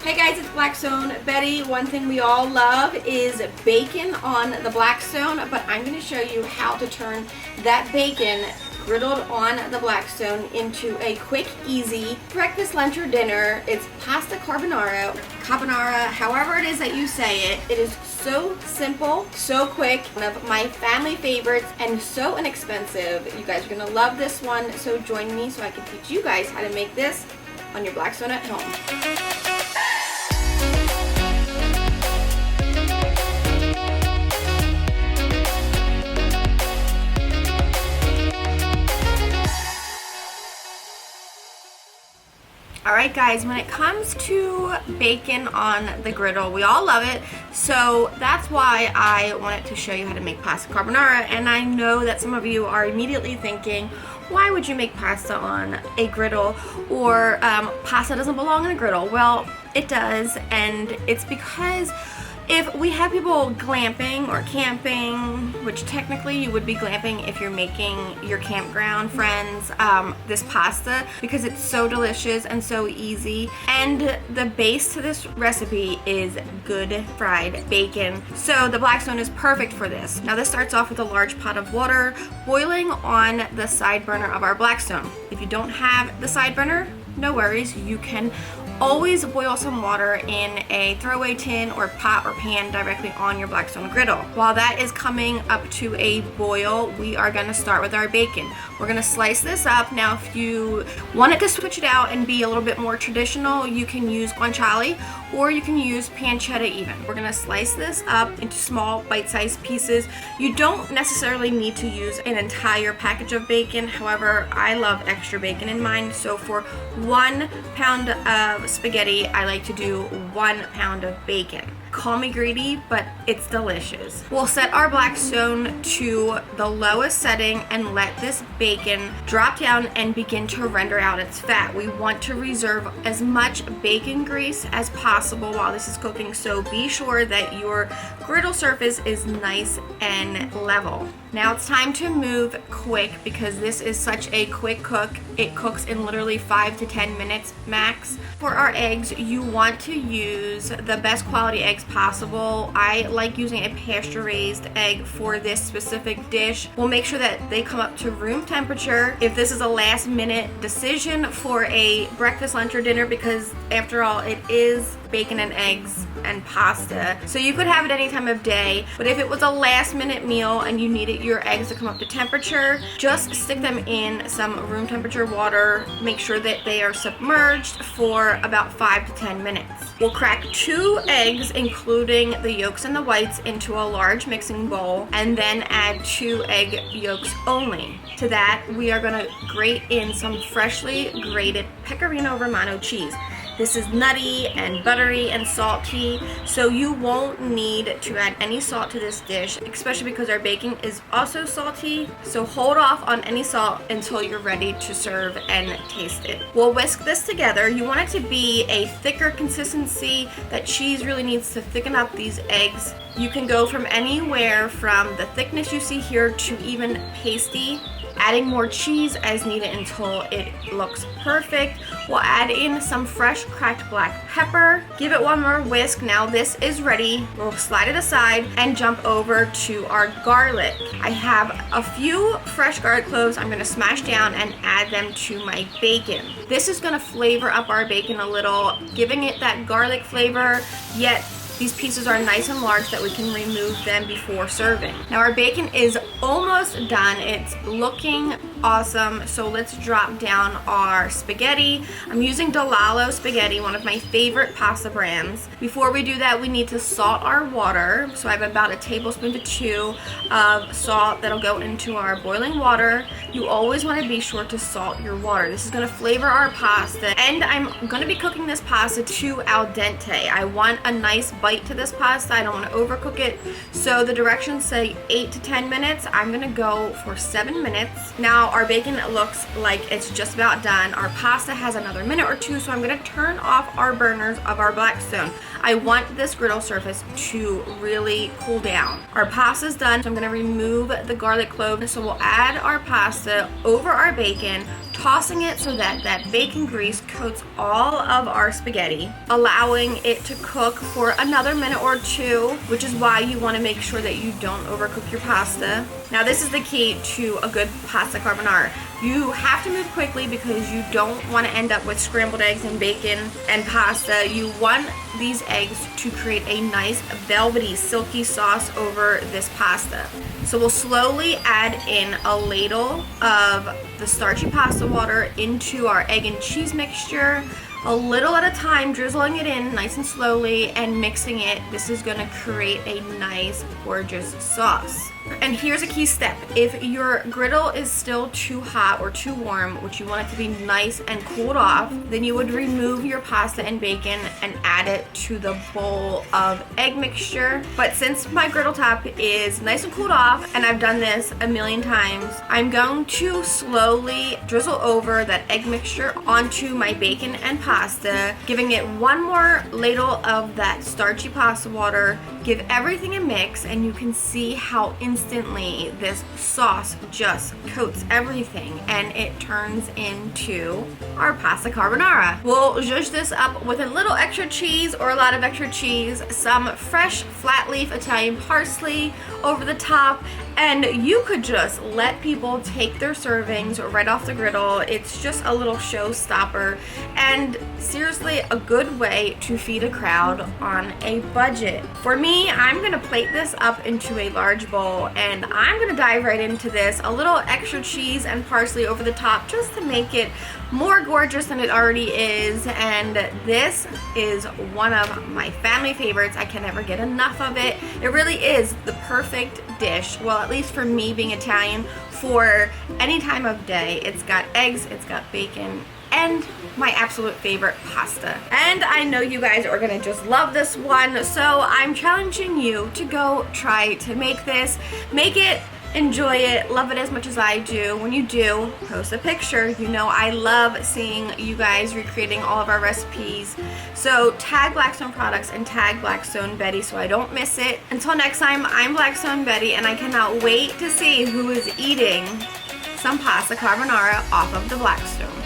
Hey guys, it's Blackstone Betty. One thing we all love is bacon on the Blackstone, but I'm going to show you how to turn that bacon griddled on the Blackstone into a quick, easy breakfast, lunch, or dinner. It's pasta carbonara, however it is that you say it. It is so simple, so quick, one of my family favorites, and so inexpensive. You guys are going to love this one, so join me so I can teach you guys how to make this on your Blackstone at home. Alright guys, when it comes to bacon on the griddle, we all love it, so that's why I wanted to show you how to make pasta carbonara. And I know that some of you are immediately thinking, why would you make pasta on a griddle, or pasta doesn't belong in a griddle? Well, it does, and it's because if we have people glamping or camping, which technically you would be glamping if you're making your campground friends this pasta, because it's so delicious and so easy. And the base to this recipe is good fried bacon. So the Blackstone is perfect for this. Now this starts off with a large pot of water boiling on the side burner of our Blackstone. If you don't have the side burner, no worries, you can always boil some water in a throwaway tin or pot or pan directly on your Blackstone griddle. While that is coming up to a boil, we are going to start with our bacon. We're going to slice this up. Now if you wanted to switch it out and be a little bit more traditional, you can use guanciale or you can use pancetta even. We're going to slice this up into small bite-sized pieces. You don't necessarily need to use an entire package of bacon. However, I love extra bacon in mine, so for 1 pound of spaghetti, I like to do 1 pound of bacon. Call me greedy, but it's delicious. We'll set our Blackstone to the lowest setting and let this bacon drop down and begin to render out its fat. We want to reserve as much bacon grease as possible while this is cooking, so be sure that your griddle surface is nice and level. Now it's time to move quick because this is such a quick cook. It cooks in literally 5 to 10 minutes max. For our eggs, you want to use the best quality eggs possible. I like using a pasture-raised egg for this specific dish. We'll make sure that they come up to room temperature. If this is a last-minute decision for a breakfast, lunch, or dinner, because after all, it is bacon and eggs and pasta, so you could have it any time of day. But if it was a last-minute meal and you needed your eggs to come up to temperature, just stick them in some room temperature water. Make sure that they are submerged for about 5 to 10 minutes. We'll crack 2 eggs, including the yolks and the whites, into a large mixing bowl and then add 2 egg yolks only. To that, we are going to grate in some freshly grated Pecorino Romano cheese. This is nutty and buttery and salty, so you won't need to add any salt to this dish, especially because our bacon is also salty. So hold off on any salt until you're ready to serve and taste it. We'll whisk this together. You want it to be a thicker consistency. That cheese really needs to thicken up these eggs. You can go from anywhere from the thickness you see here to even pasty, adding more cheese as needed until it looks perfect. We'll add in some fresh cracked black pepper. Give it one more whisk. Now this is ready. We'll slide it aside and jump over to our garlic. I have a few fresh garlic cloves I'm going to smash down and add them to my bacon. This is going to flavor up our bacon a little, giving it that garlic flavor, yet these pieces are nice and large that we can remove them before serving. Now our bacon is almost done. It's looking awesome. So let's drop down our spaghetti. I'm using Delalo spaghetti, one of my favorite pasta brands. Before we do that, we need to salt our water. So I have about a tablespoon to 2 of salt that'll go into our boiling water. You always want to be sure to salt your water. This is going to flavor our pasta, and I'm going to be cooking this pasta to al dente. I want a nice bite to this pasta. I don't want to overcook it. So the directions say 8 to 10 minutes. I'm going to go for 7 minutes. Now our bacon looks like it's just about done. Our pasta has another minute or 2, so I'm going to turn off our burners of our Blackstone. I want this griddle surface to really cool down. Our pasta's done, so I'm going to remove the garlic clove. So we'll add our pasta over our bacon, tossing it so that that bacon grease coats all of our spaghetti, allowing it to cook for another minute or two, which is why you want to make sure that you don't overcook your pasta. Now this is the key to a good pasta carbonara. You have to move quickly because you don't want to end up with scrambled eggs and bacon and pasta. You want these eggs to create a nice velvety, silky sauce over this pasta. So we'll slowly add in a ladle of the starchy pasta water into our egg and cheese mixture, a little at a time, drizzling it in nice and slowly and mixing it. This is going to create a nice, gorgeous sauce. And here's a key step. If your griddle is still too hot or too warm, which you want it to be nice and cooled off, then you would remove your pasta and bacon and add it to the bowl of egg mixture. But since my griddle top is nice and cooled off, and I've done this a million times, I'm going to slowly drizzle over that egg mixture onto my bacon and pasta, giving it one more ladle of that starchy pasta water. Give everything a mix, and you can see how instantly this sauce just coats everything and it turns into our pasta carbonara. We'll zhuzh this up with a little extra cheese or a lot of extra cheese, some fresh flat leaf Italian parsley over the top, and you could just let people take their servings right off the griddle. It's just a little showstopper and seriously a good way to feed a crowd on a budget. For me, I'm gonna plate this up into a large bowl and I'm gonna dive right into this. A little extra cheese and parsley over the top just to make it more gorgeous than it already is. And this is one of my family favorites. I can never get enough of it. It really is the perfect dish, well, at least for me being Italian, for any time of day. It's got eggs, it's got bacon, and my absolute favorite pasta. And I know you guys are gonna just love this one, so I'm challenging you to go try to make this. Make it, enjoy it, love it as much as I do. When you do, post a picture. You know I love seeing you guys recreating all of our recipes. So tag Blackstone products and tag Blackstone Betty so I don't miss it. Until next time, I'm Blackstone Betty and I cannot wait to see who is eating some pasta carbonara off of the Blackstone.